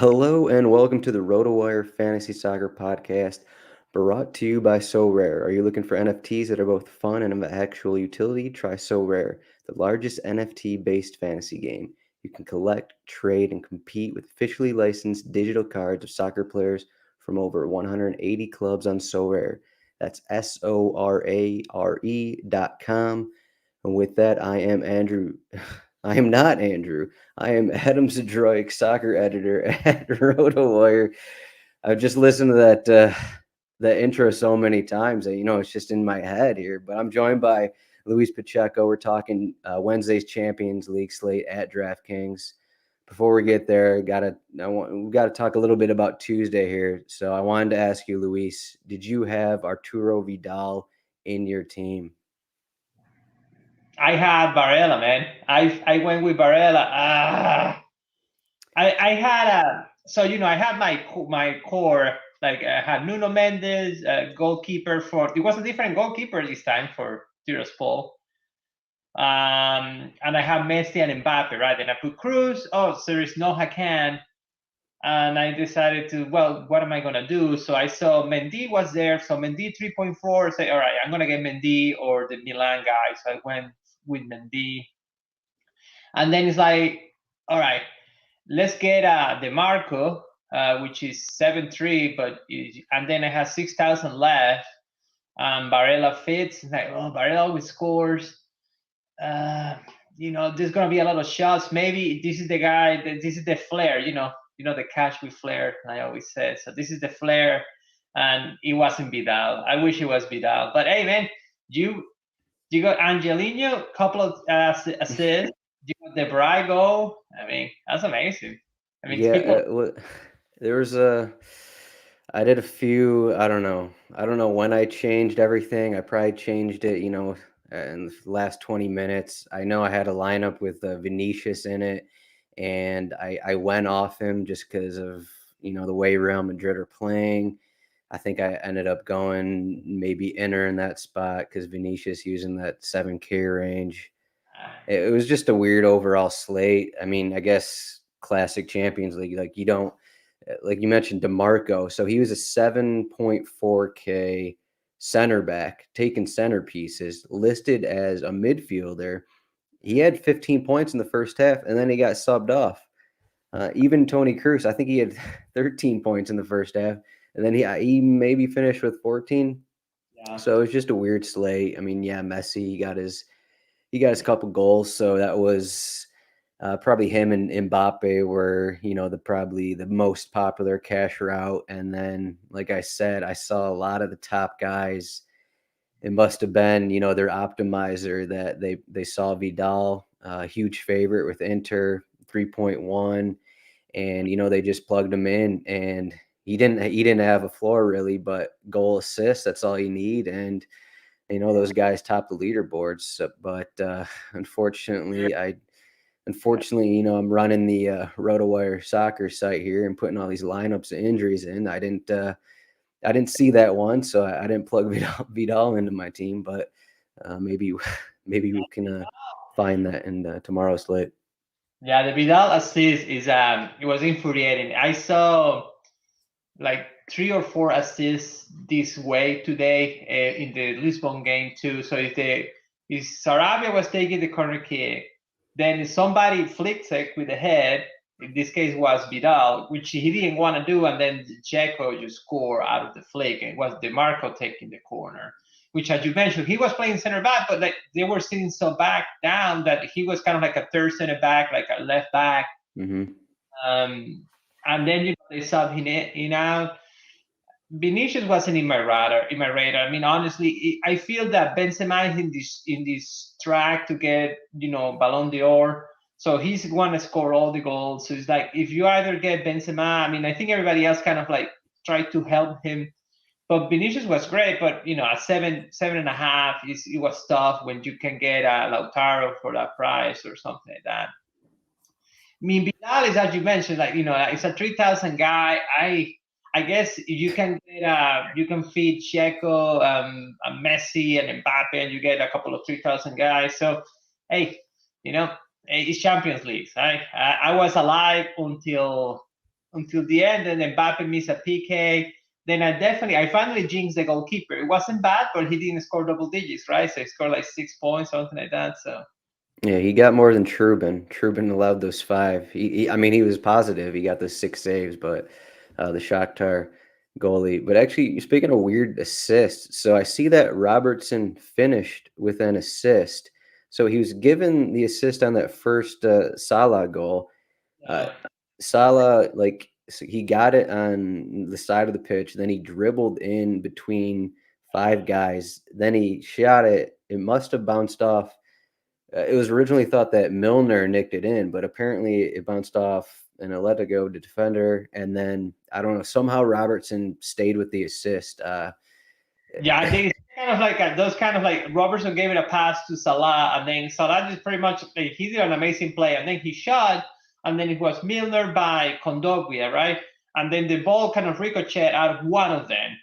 Hello and welcome to the RotoWire Fantasy Soccer Podcast, brought to you by So Rare. Are you looking for NFTs that are both fun and of actual utility? Try So Rare, the largest NFT-based fantasy game. You can collect, trade, and compete with officially licensed digital cards of soccer players from over 180 clubs on So Rare. That's SORARE.com. And with that, I am Andrew. I am not Andrew. I am Adam Zdroik, soccer editor at RotoWire. I've just listened to that intro so many times that it's just in my head here. But I'm joined by Luis Pacheco. We're talking Wednesday's Champions League slate at DraftKings. Before we get there, we gotta talk a little bit about Tuesday here. So I wanted to ask you, Luis, did you have Arturo Vidal in your team? I had Varela, man. I went with Varela. I had I had my core. Like I had Nuno Mendes, goalkeeper for. It was a different goalkeeper this time for Tiraspol. And I have Messi and Mbappe, right? Then I put Cruz. Oh, so there is no Hakan. And I decided to, well, what am I gonna do? So I saw Mendy was there. So Mendy 3.4. Say, all right, I'm gonna get Mendy or the Milan guy. So I went with Mendy. And then it's like, all right, let's get DeMarco, which is 7.3, and then I have 6,000 left. Varela fits. It's like, oh, Varela always scores. There's gonna be a lot of shots. Maybe this is the guy. This is the flair. The cash with flair. I always say. So this is the flair, and it wasn't Vidal. I wish it was Vidal. But hey, man, you got Angelino, couple of assists. You got De Brago. I mean, that's amazing. I mean, Yeah, people. there was I did a few. I don't know when I changed everything. I probably changed it, in the last 20 minutes. I know I had a lineup with Vinicius in it, and I went off him just because of the way Real Madrid are playing. I think I ended up going maybe Inter in that spot because Vinicius using that 7K range. It was just a weird overall slate. I mean, I guess classic Champions League, like you don't, like you mentioned, DeMarco. So he was a 7.4K center back, taking centerpieces, listed as a midfielder. He had 15 points in the first half, and then he got subbed off. Even Tony Cruz, I think he had 13 points in the first half, and then he maybe finished with 14. Yeah. So it was just a weird slate. I mean, yeah, Messi he got his couple goals, so that was probably him and Mbappe were probably the most popular cash route. And then, like I said, I saw a lot of the top guys. It must have been their optimizer that they saw Vidal, huge favorite with Inter 3.1, and they just plugged him in, and he didn't have a floor really, but goal assist, that's all you need. And those guys top the leaderboards. But unfortunately, I'm running the RotoWire soccer site here and putting all these lineups and injuries in. I didn't see that one, so I didn't plug Vidal into my team. But maybe maybe we can find that in tomorrow's slate. Yeah, the Vidal assist is it was infuriating. I saw like 3 or 4 assists this way today in the Lisbon game too. So if Sarabia was taking the corner kick, then somebody flicked it with the head. In this case was Vidal, which he didn't want to do, and then Dzeko just scored out of the flick. And it was DeMarco taking the corner, which, as you mentioned, he was playing center back, but like they were sitting so back down that he was kind of like a third center back, like a left back. Mm-hmm. And then they subbed him in out. Vinicius wasn't in my radar. I mean, honestly, I feel that Benzema is in this track to get Ballon d'Or. So he's going to score all the goals. So it's like if you either get Benzema, I mean, I think everybody else kind of like tried to help him. But Vinicius was great, but at 7.5, it was tough when you can get Lautaro for that price or something like that. I mean, Vidal is, as you mentioned, like it's a 3,000 guy. I guess if you can get you can feed Checo, Messi, and Mbappe, and you get a couple of 3,000 guys. So hey, it's Champions League, right? I was alive until until the end, and then Mbappe missed a PK. Then I finally jinxed the goalkeeper. It wasn't bad, but he didn't score double digits, right? So he scored like 6 points, something like that. So Yeah, he got more than Trubin. Trubin allowed those 5. I mean, he was positive. He got those 6 saves, but the Shakhtar goalie. But actually, speaking of weird assists, so I see that Robertson finished with an assist. So he was given the assist on that first Salah goal. Uh, uh, Salah, like, so he got it on the side of the pitch. Then he dribbled in between 5 guys. Then he shot it. It must have bounced off. It was originally thought that Milner nicked it in, but apparently it bounced off and it let it go to defender. And then I don't know. Somehow Robertson stayed with the assist. yeah, I think it's kind of like those kind of like Robertson gave it a pass to Salah, and then Salah just pretty much he did an amazing play, and then he shot, and then it was Milner by Kondogbia, right? And then the ball kind of ricocheted out of one of them.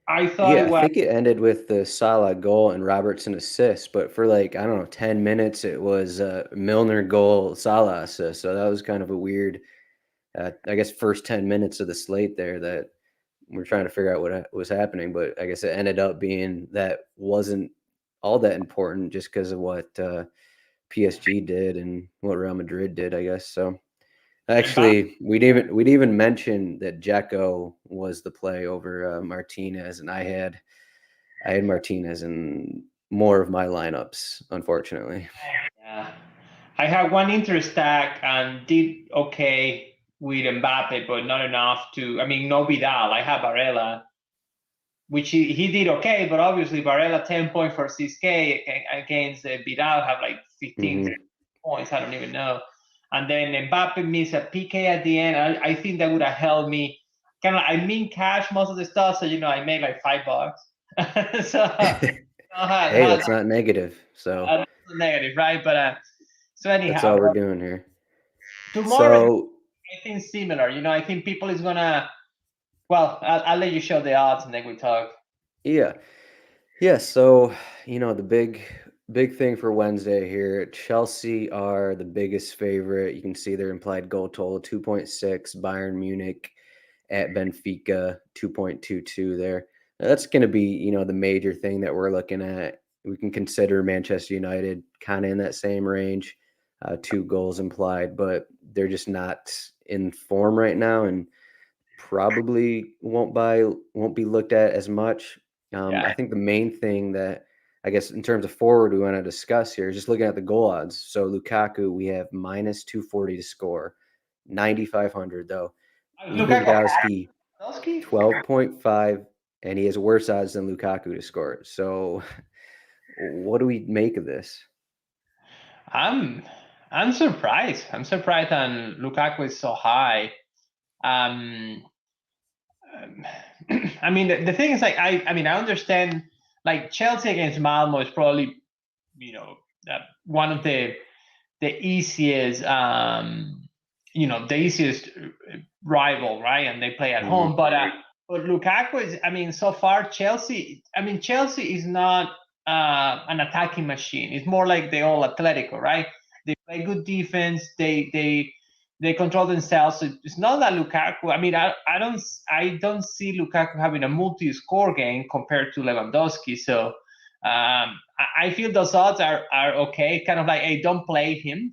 I thought Yeah, it I was think it ended with the Salah goal and Robertson assist, but for like I don't know 10 minutes it was Milner goal Salah assist. So that was kind of a weird, I guess, first 10 minutes of the slate there that we're trying to figure out what was happening. But I guess it ended up being that wasn't all that important just because of what PSG did and what Real Madrid did, I guess. So Mbappe. actually, we'd even mention that Dzeko was the play over Martinez, and I had Martinez in more of my lineups, unfortunately. Yeah. I had one interest stack and did okay with Mbappe, but not enough to. I mean, no Vidal. I have Barella, which he did okay, but obviously Barella 10 points for 6K against Vidal have like 15 Hmm. points. I don't even know. And then Mbappe missed a PK at the end. I think that would have helped me. Kind of, I mean, cash most of the stuff, so I made like $5. So Hey, that's not negative. So that's negative, right? But so that's anyhow, all we're doing here. tomorrow So I think similar. I think people is gonna. Well, I'll let you show the odds and then we talk. yeah, yeah. So the big thing for Wednesday here. Chelsea are the biggest favorite. You can see their implied goal total 2.6. Bayern Munich at Benfica 2.22 there. Now, that's going to be, the major thing that we're looking at. We can consider Manchester United kind of in that same range, 2 goals implied, but they're just not in form right now and probably won't be looked at as much. Yeah. I think the main thing that I guess in terms of forward we want to discuss here is just looking at the goal odds. So Lukaku, we have minus 240 to score, 9,500 though. Lukaku. Lewandowski, Lewandowski? 12.5, and he has worse odds than Lukaku to score. So, what do we make of this? I'm I'm surprised. I'm surprised that Lukaku is so high. Um, I mean, the thing is, like, I mean, I understand, like, Chelsea against Malmo is probably, one of the easiest, the easiest rival, right? And they play at home, Hmm. but Lukaku is, I mean, so far Chelsea is not an attacking machine. It's more like the old Atletico, right? They play good defense. They control themselves. So it's not that Lukaku. I mean, I don't see Lukaku having a multi-score game compared to Lewandowski. So I feel those odds are okay. Kind of like, hey, don't play him.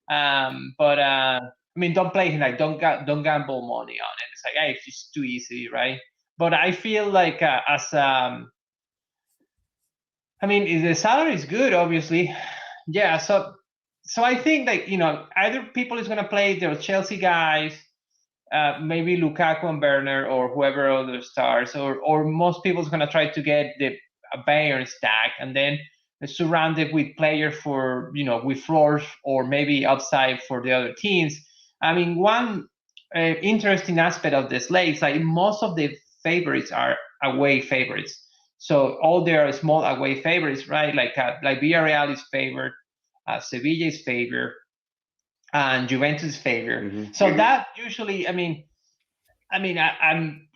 But I mean, don't play him. Like, don't gamble money on it. It's like, hey, it's too easy, right? But I feel like I mean, if the salary is good, obviously, yeah. So I think that either people is gonna play their Chelsea guys, maybe Lukaku and Werner or whoever other stars, or most people's gonna try to get the a Bayern stack and then surround it with players for with floors or maybe upside for the other teams. I mean, one interesting aspect of the slate is like most of the favorites are away favorites. So all their small away favorites, right? Like Villarreal is favored, Sevilla is favored, and Juventus is favored. Hmm. So that usually, I'm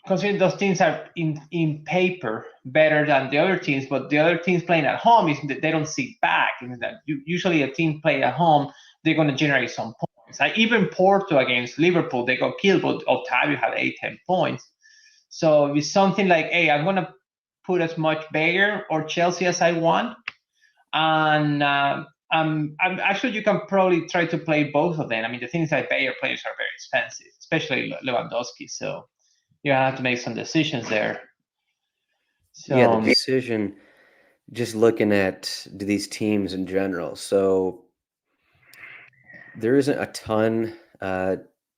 considering those teams are in paper better than the other teams, but the other teams playing at home is that they don't sit back. That usually a team play at home, they're going to generate some points. points. Like even Porto against Liverpool, they got killed, but Otavio had 8-10 points. So it's something like, hey, I'm gonna put as much Bayern or Chelsea as I want, and I'm actually you can probably try to play both of them. I mean, the thing is that Bayern players are very expensive, especially Lewandowski. So you have to make some decisions there. So Yeah, the decision, just looking at these teams in general. So there isn't a ton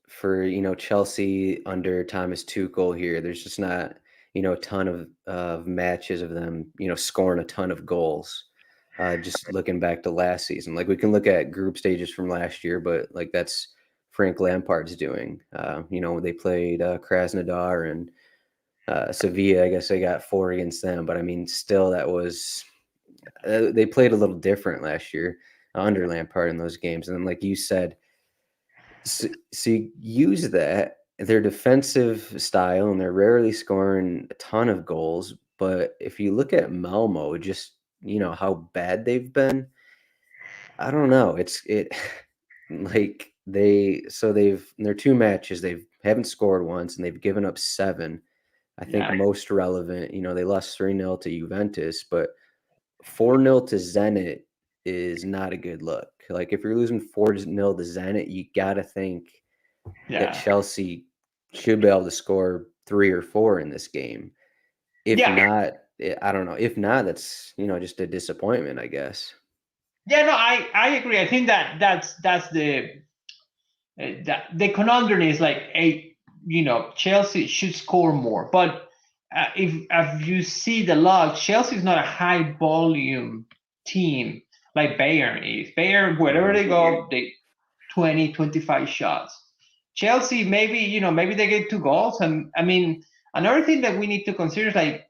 for Chelsea under Thomas Tuchel here. There's just not a ton of matches of them scoring a ton of goals. Just looking back to last season, like we can look at group stages from last year, but like that's Frank Lampard's doing. They played Krasnodar and Sevilla. I guess they got 4 against them, but I mean, still that was they played a little different last year under Lampard in those games. And then, like you said, so you use that, their defensive style, and they're rarely scoring a ton of goals. But if you look at Malmo, just how bad they've been, I don't know. Like they've in their 2 matches they haven't scored once, and they've given up 7. I think most relevant, they lost 3-0 to Juventus, but 4-0 to Zenit is not a good look. Like if you're losing 4-0 to Zenit, you got to think that Chelsea should be able to score 3 or 4 in this game. If not, I don't know. If not, that's just a disappointment, I guess. Yeah, no, I agree. I think that's the conundrum is like Chelsea should score more, but if you see the log, Chelsea is not a high volume team like Bayern is. Bayern, wherever they go, they 20, 25 shots. Chelsea, maybe they get 2 goals, and I mean another thing that we need to consider is like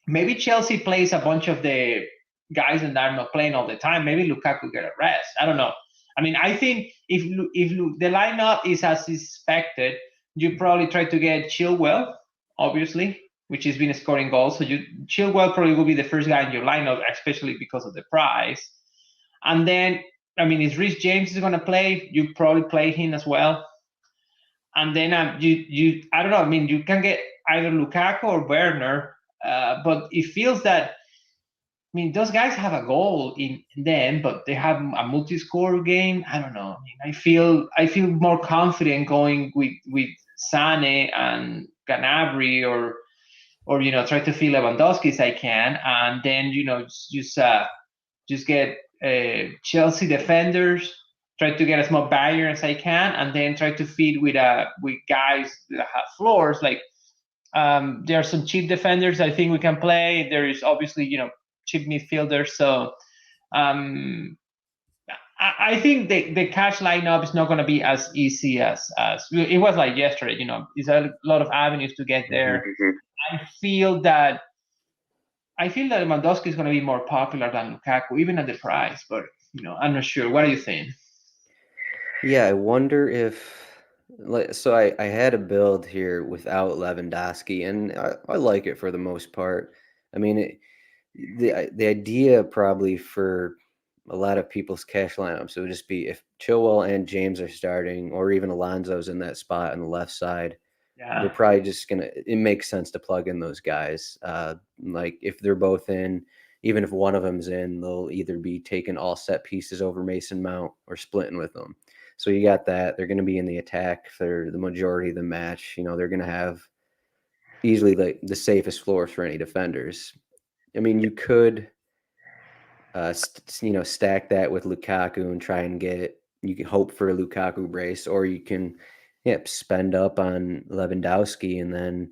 maybe Chelsea plays a bunch of the guys that are not playing all the time. Maybe Lukaku get a rest. I don't know. I mean, I think if the lineup is as expected, you probably try to get Chilwell, obviously, which has been scoring goals. So Chilwell probably will be the first guy in your lineup, especially because of the price. And then, I mean, if Reece James is going to play, you probably play him as well. And then I don't know. I mean, you can get either Lukaku or Werner, but it feels that. I mean, those guys have a goal in them, but they have a multi-score game. I don't know. I mean, I feel more confident going with Sane and Gnabry or try to fill Lewandowski as I can, and then just get Chelsea defenders. Try to get as much Bayern as I can, and then try to feed with guys that have floors. Like there are some cheap defenders I think we can play. There is obviously cheap midfielder. So I think the cash lineup is not going to be as easy as it was like yesterday. It's a lot of avenues to get there. I feel that Lewandowski is going to be more popular than Lukaku, even at the price. But I'm not sure. What do you think? Yeah, I wonder if. So I had a build here without Lewandowski, and I like it for the most part. I mean, the idea probably for a lot of people's cash lineups, it would just be if Chilwell and James are starting, or even Alonso's in that spot on the left side, they're probably just it makes sense to plug in those guys. Like if they're both in, even if one of them's in, they'll either be taking all set pieces over Mason Mount or splitting with them. So you got that. They're going to be in the attack for the majority of the match. They're going to have easily the safest floors for any defenders. I mean, you could, stack that with Lukaku and try and you can hope for a Lukaku brace, or you can, spend up on Lewandowski and then,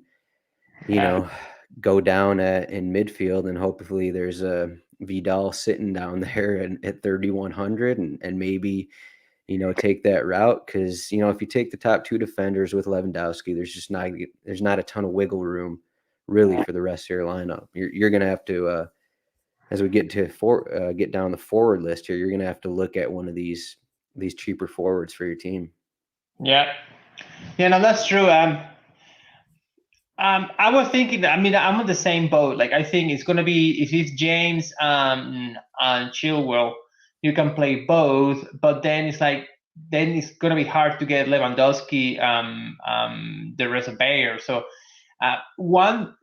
go down in midfield, and hopefully there's a Vidal sitting down there at 3,100 and maybe, take that route. Because, if you take the top 2 defenders with Lewandowski, there's not a ton of wiggle room really for the rest of your lineup. You're going to have to, as we get to get down the forward list here, you're going to have to look at one of these cheaper forwards for your team. Yeah, no, that's true. I was thinking that, I mean, I'm on the same boat. Like, I think it's going to be, if it's James and Chilwell, you can play both. But then it's like, then it's going to be hard to get Lewandowski the rest of Bayer. So one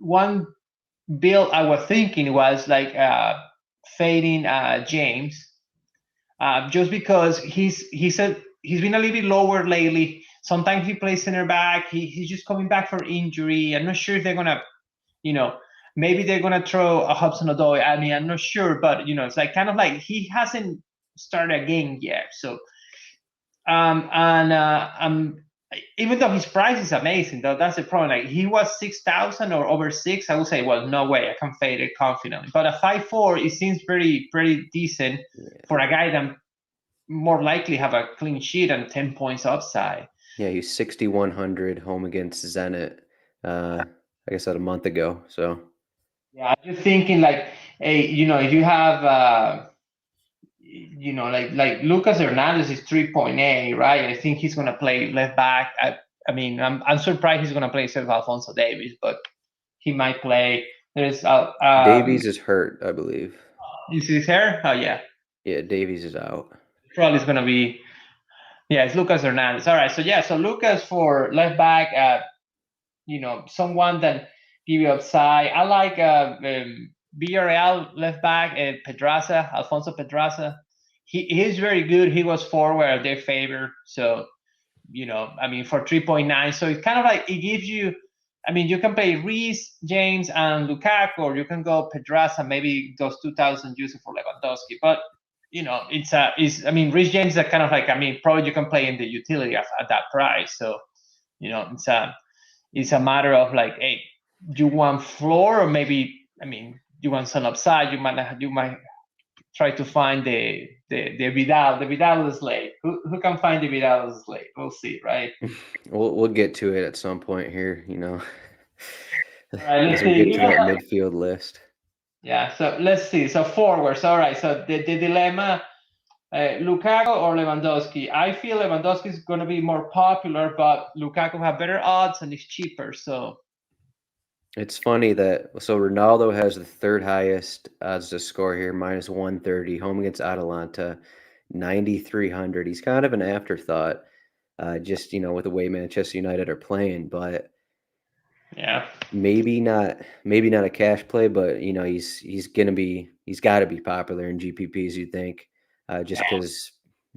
build I was thinking was like fading James, just because he's been a little bit lower lately. Sometimes he plays center back. He's just coming back from injury. I'm not sure if they're gonna, maybe they're gonna throw a Hudson-Odoi. I mean, I'm not sure, but it's like kind of like he hasn't started a game yet. So even though his price is amazing, though, that's the problem. Like he was 6,000 or over 6, I would say, well, no way, I can fade it confidently. But a 5.4, it seems pretty decent for a guy that more likely have a clean sheet and 10 points upside. Yeah, he's 6,100 home against Zenit. I guess a month ago. So yeah, I'm just thinking like, hey, if you have like Lucas Hernandez is 3.8, right? I think he's gonna play left back. I mean, I'm surprised he's gonna play instead of Alphonso Davies, but he might play. There's Davies is hurt, I believe. Is his hair? Oh yeah. Yeah, Davies is out. Probably is gonna be. Yeah, it's Lucas Hernandez. All right, so Lucas for left back. Someone that give you upside. I like Villarreal left back, Pedraza, Alfonso Pedraza. He's very good. He was forward at their favor. So, for 3.9. So it's kind of like it gives you, you can play Reece, James, and Lukaku, or you can go Pedraza, maybe those 2,000 use it for Lewandowski. But, Reece James is kind of like, probably you can play in the utility at that price. So, it's a matter of like, hey, you want floor, or maybe you want some upside. You might try to find the Vidal slate. Who can find the Vidal slate? We'll see, right? We'll get to it at some point here. All right, let's we see. get to that midfield list. Yeah, so let's see. So forwards, all right. So the dilemma. Lukaku or Lewandowski? I feel Lewandowski is going to be more popular, but Lukaku have better odds and is cheaper. So it's funny that Ronaldo has the third highest odds to score here, minus 130, home against Atalanta, 9,300. He's kind of an afterthought, just with the way Manchester United are playing, but yeah, maybe not a cash play, but he's got to be popular in GPPs. You think? Just because,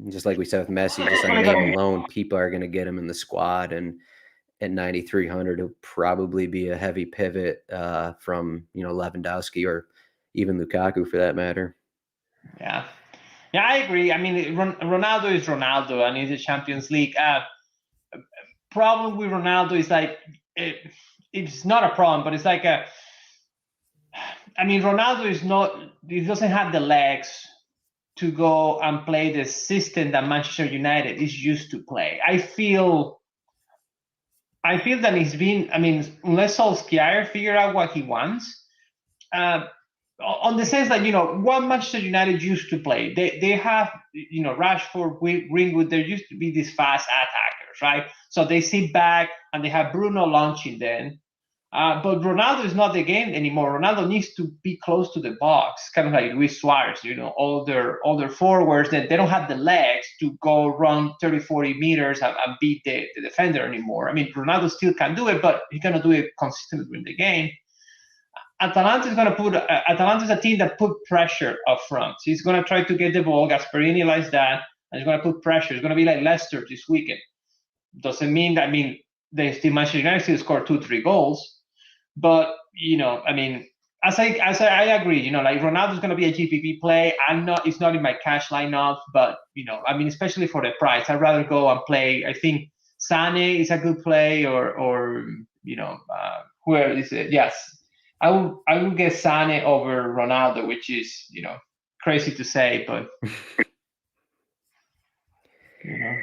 just like we said with Messi, just on name alone, people are going to get him in the squad, and at 9,300, he'll probably be a heavy pivot from Lewandowski or even Lukaku for that matter. Yeah, I agree. Ronaldo is Ronaldo, and he's a Champions League. Problem with Ronaldo is like it's not a problem, but it's like Ronaldo is not. He doesn't have the legs to go and play the system that Manchester United is used to play. I feel that he's been, unless Solskjaer figure out what he wants, on the sense that, what Manchester United used to play, they have, Rashford, Greenwood, there used to be these fast attackers, right? So they sit back and they have Bruno launching then. But Ronaldo is not the game anymore. Ronaldo needs to be close to the box, kind of like Luis Suarez, all their forwards that they don't have the legs to go run 30, 40 meters and beat the defender anymore. Ronaldo still can do it, but he's going to do it consistently during the game. Atalanta is a team that put pressure up front. So he's going to try to get the ball. Gasperini likes that, and he's going to put pressure. It's going to be like Leicester this weekend. Doesn't mean that, they still Manchester United still score 2-3 goals. But as I agree, like Ronaldo's going to be a GPP play. It's not in my cash lineup, but especially for the price, I'd rather go and play. I think Sane is a good play, or where is it? Yes, I will get Sane over Ronaldo, which is crazy to say, but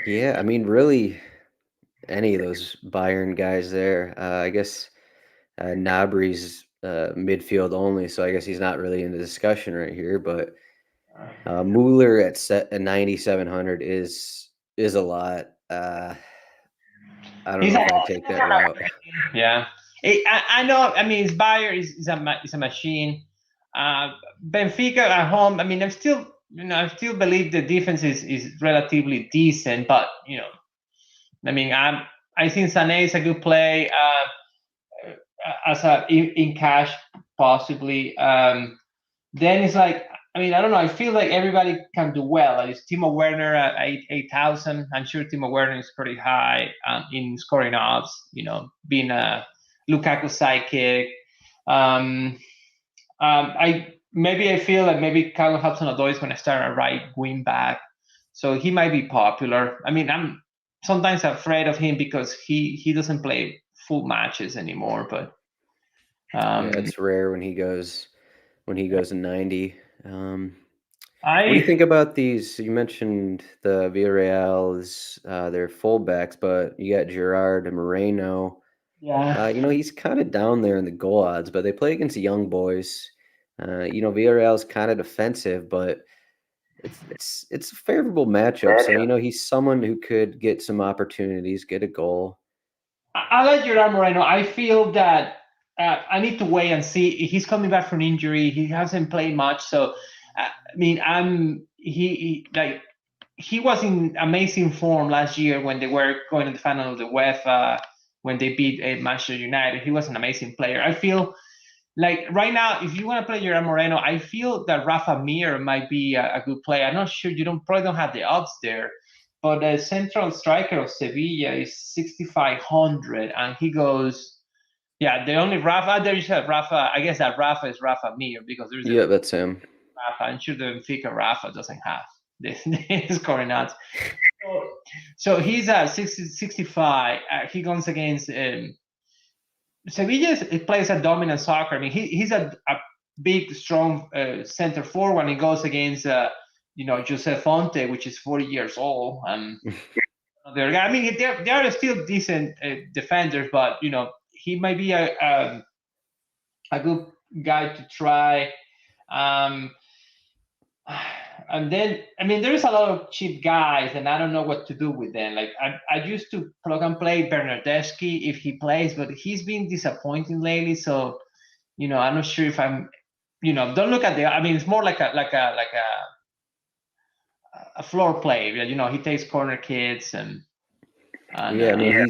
yeah, really, any of those Bayern guys there. I guess. Gnabry's midfield only, so I guess he's not really in the discussion right here. But Mueller at 9,700 is a lot. I don't know if I take that route. Yeah, I know. Bayern is a machine. Benfica at home. I'm still I still believe the defense is relatively decent, but I mean, I think Sané is a good play as in cash possibly. Then it's like, I mean, I don't know. I feel like everybody can do well. Like it's Timo Werner at 8,000. I'm sure Timo Werner is pretty high in scoring odds. Being a Lukaku sidekick. I feel like maybe Kyle Hudson-Odoi is going to start a right wing back, so he might be popular. I mean, I'm sometimes afraid of him because he doesn't play full matches anymore. But Yeah, it's rare when he goes to 90. What do you I think about these? You mentioned the Villarreal's their fullbacks, but you got Gerard and Moreno. yeah. He's kind of down there in the goal odds, but they play against young boys. Villarreal's kind of defensive, but it's a favorable matchup. So he's someone who could get some opportunities, get a goal. I like Gerard Moreno. I feel that I need to wait and see. He's coming back from injury. He hasn't played much, so I mean, he was in amazing form last year when they were going to the final of the UEFA when they beat Manchester United. He was an amazing player. I feel like right now, if you want to play Gerard Moreno, I feel that Rafa Mir might be a good player. I'm not sure. Probably don't have the odds there. But the central striker of Sevilla is 6,500, and he goes. Yeah, the only Rafa there is a Rafa. I guess that Rafa is Rafa Mir because there's Yeah, that's him. Rafa. I'm sure the Benfica Rafa doesn't have this scoring odds. So he's at 65. He goes against Sevilla. Plays a dominant soccer. I mean, he's a big, strong center forward when he goes against Josef Fonte, which is 40 years old. I mean, they are still decent defenders, but he might be a good guy to try. And then, I mean, there's a lot of cheap guys, and I don't know what to do with them. Like I used to plug and play Bernardeschi if he plays, but he's been disappointing lately. So, I'm not sure if I'm. Don't look at the. I mean, it's more like a floor play. He takes corner kicks and Yeah, I mean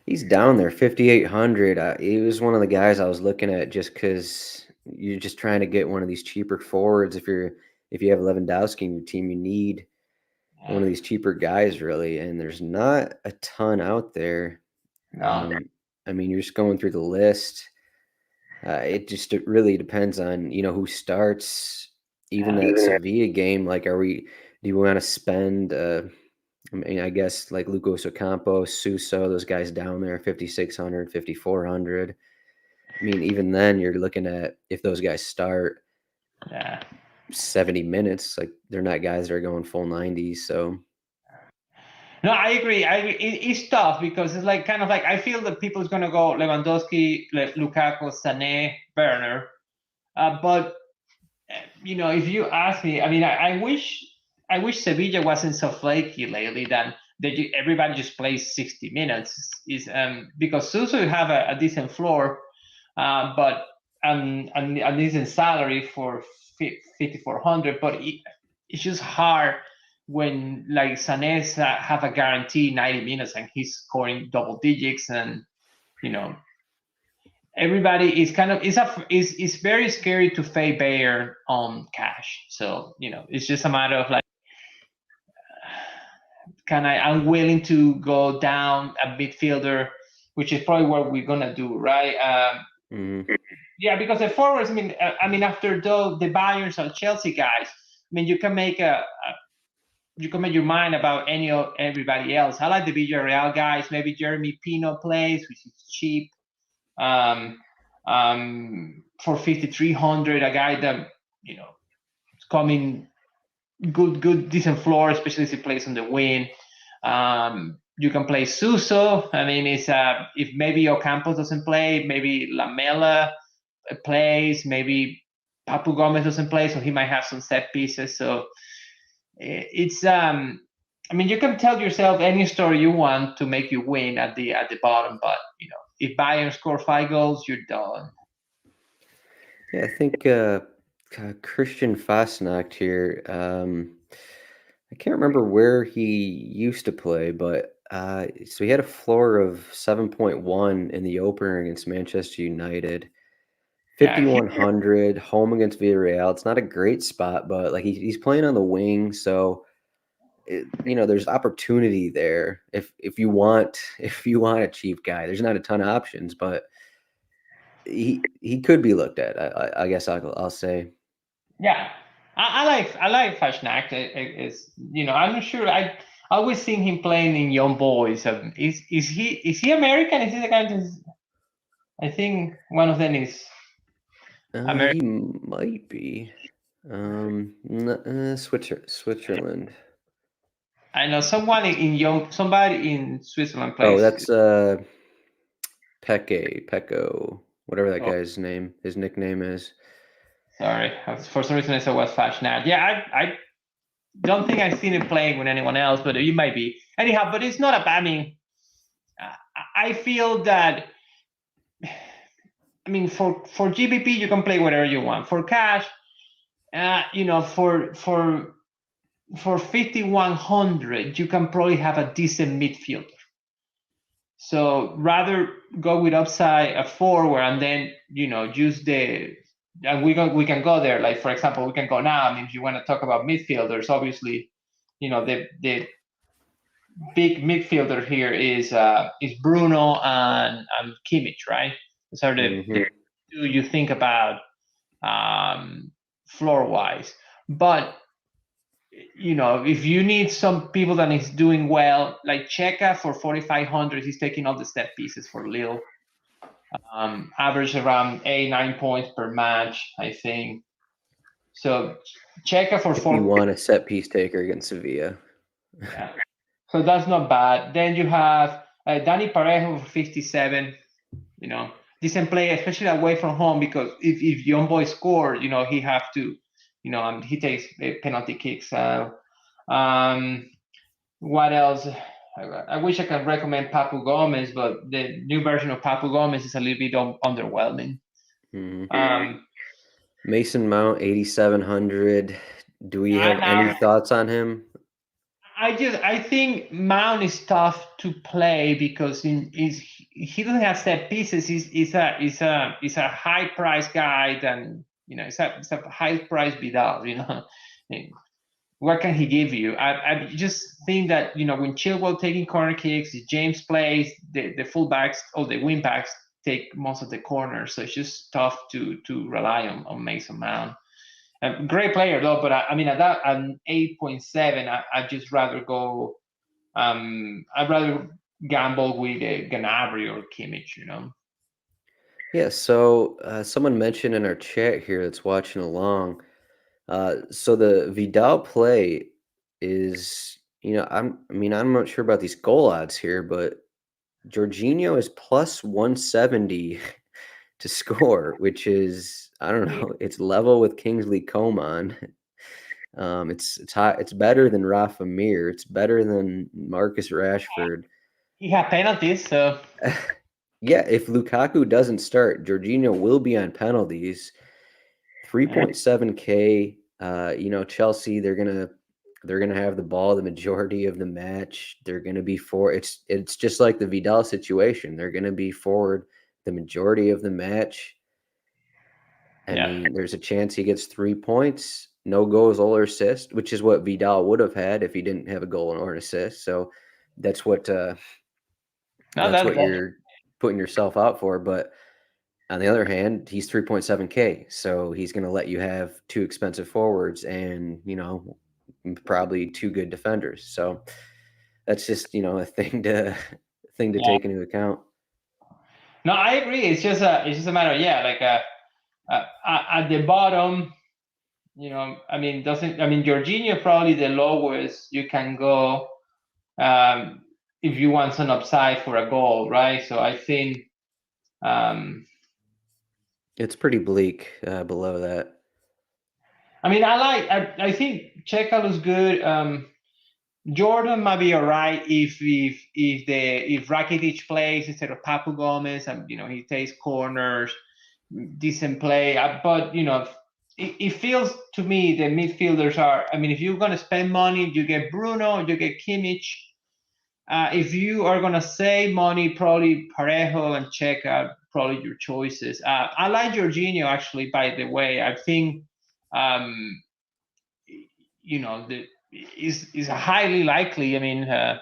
he's down there 5,800. He was one of the guys I was looking at just because you're just trying to get one of these cheaper forwards. If you have Lewandowski in your team, you need one of these cheaper guys really, and there's not a ton out there. no. I mean, you're just going through the list. It really depends on who starts. Even that Sevilla game, like, do you want to spend? I mean, I guess like Lucas Ocampo, Suso, those guys down there, 5,600, 5,400. I mean, even then, you're looking at if those guys start 70 minutes, like they're not guys that are going full 90s. So No, I agree. It's tough because it's like kind of like I feel that people is going to go Lewandowski, Lukaku, Sané, Werner. But if you ask me, I mean, I wish Sevilla wasn't so flaky lately. That everybody just plays 60 minutes. Is because Suso have a decent floor, but a decent salary for 5,400. But it's just hard when like Sané have a guarantee 90 minutes and he's scoring double digits, and everybody is kind of is very scary to fade Bayern on cash. So it's just a matter of like, I'm willing to go down a midfielder, which is probably what we're gonna do, right? Yeah, because the forwards. I mean, after the Bayerns and Chelsea guys, I mean, you can make your mind about everybody else. I like the Villarreal guys. Maybe Jeremy Pino plays, which is cheap. For 5,300, a guy that is coming good, decent floor, especially if he plays on the wing. You can play Suso. I mean, it's if maybe Ocampos doesn't play, maybe Lamela plays, maybe Papu Gomez doesn't play, so he might have some set pieces. So it's I mean, you can tell yourself any story you want to make you win at the bottom, but if Bayern score 5 goals, you're done. yeah, I think Christian Fasnacht here. I can't remember where he used to play, but so he had a floor of 7.1 in the opener against Manchester United. Yeah, 5,100 home against Villarreal. It's not a great spot, but like he's playing on the wing, so there's opportunity there. If you want a cheap guy, there's not a ton of options, but he could be looked at. I guess I'll say. yeah. I like Fashnak. It's I'm not sure. I always seen him playing in young boys. Is he American? Is he the guy that's, I think one of them is American. He might be. Switzerland. I know someone somebody in Switzerland Oh, plays. that's Pecco, whatever that Oh, guy's name, his nickname is. sorry, for some reason I said was Fashnak. Yeah, I don't think I've seen him playing with anyone else, but you might be. Anyhow, but it's not a bad. I mean, I feel that. I mean, for GBP you can play whatever you want. For cash, for 5,100 you can probably have a decent midfielder. So rather go with upside a forward and then use and we can go there. Like for example, we can go now. I mean, if you want to talk about midfielders, obviously, the big midfielder here is Bruno and Kimmich, right? Those are the two you think about floor wise. But if you need some people that is doing well, like Cheka for 4,500, he's taking all the set pieces for Lille. Average around 8-9 points per match, I think. So Cheka for If you want a set piece taker against Sevilla. Yeah. So that's not bad. Then you have Danny Parejo for 57. Decent play, especially away from home, because if young boy score, he have to, and he takes penalty kicks. What else? I wish I could recommend Papu Gomez, but the new version of Papu Gomez is a little bit underwhelming. Mason Mount, 8,700. Do we have any thoughts on him? I think Mount is tough to play because he doesn't have set pieces. He's a high price guy, and it's a high price Vidal. What can he give you? I just think that when Chilwell taking corner kicks, James plays, the fullbacks or the wing backs take most of the corners, so it's just tough to rely on Mason Mount. Great player though, but I mean at 8.7, I'd just rather go. I'd rather gamble with Gnabry or Kimmich. Yeah. So someone mentioned in our chat here that's watching along. So the Vidal play is, I'm not sure about these goal odds here, but Jorginho is plus 170 to score, which is, I don't know, it's level with Kingsley Coman. It's high, it's better than Rafa Mir. It's better than Marcus Rashford. He had penalties, so yeah, if Lukaku doesn't start, Jorginho will be on penalties. 3.7K. Chelsea, they're gonna have the ball the majority of the match. They're gonna be it's just like the Vidal situation. They're gonna be forward the majority of the match. I mean, there's a chance he gets 3 points, no goals or assist, which is what Vidal would have had if he didn't have a goal or an assist. So that's what you're putting yourself out for. But on the other hand, he's 3.7K, so he's going to let you have two expensive forwards and probably two good defenders. So that's just a thing to take into account. No, I agree. It's just a matter of like at the bottom. Jorginho probably the lowest you can go if you want some upside for a goal, right? So I think it's pretty bleak below that. I mean, I think Cheka looks good. Jordan might be all right if Rakitic plays instead of Papu Gomez, and he takes corners, decent play. But it feels to me the midfielders are. I mean, if you're gonna spend money, you get Bruno, you get Kimmich. If you are gonna save money, probably Parejo and Czech are probably your choices. I like Jorginho actually. By the way, I think is highly likely. I mean, that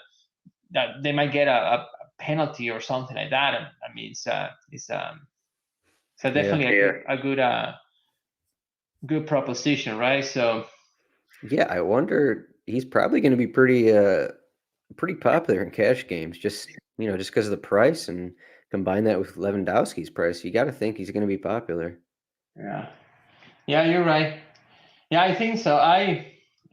they might get a penalty or something like that. I mean, it's definitely a good proposition, right? So yeah, I wonder he's probably going to be pretty popular in cash games. Just because of the price, and combine that with Lewandowski's price, you got to think he's going to be popular. yeah, you're right. Yeah, I think so.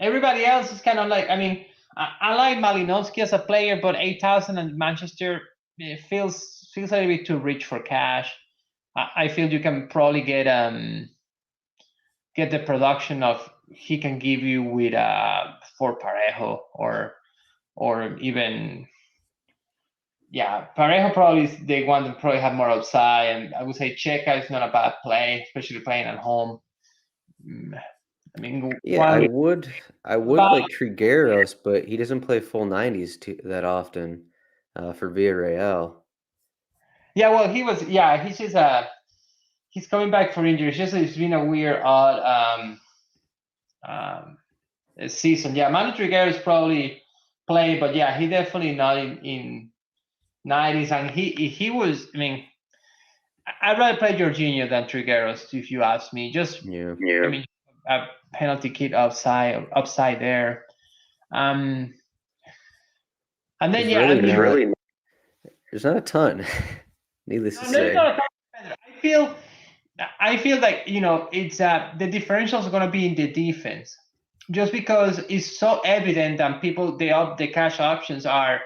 Everybody else is kind of like. I mean, I like Malinowski as a player, but 8,000 and Manchester feels a little bit too rich for cash. I feel you can probably get the production of he can give you with for Parejo or even Parejo probably is the one that probably have more upside, and I would say Cheka is not a bad play, especially playing at home. I mean, I would like Trigueros, but he doesn't play full 90s that often for Villarreal. Yeah, well, he's just he's coming back for injury. It's been a weird odd season. Yeah, Manu Trigueros probably play, but yeah, he definitely not in 90s, and he was. I mean, I'd rather play Jorginho than Trigueros, if you ask me. I mean, a penalty kick upside there. And then there's not a ton. Needless to say, I feel like it's the differential is going to be in the defense, just because it's so evident that people the cash options are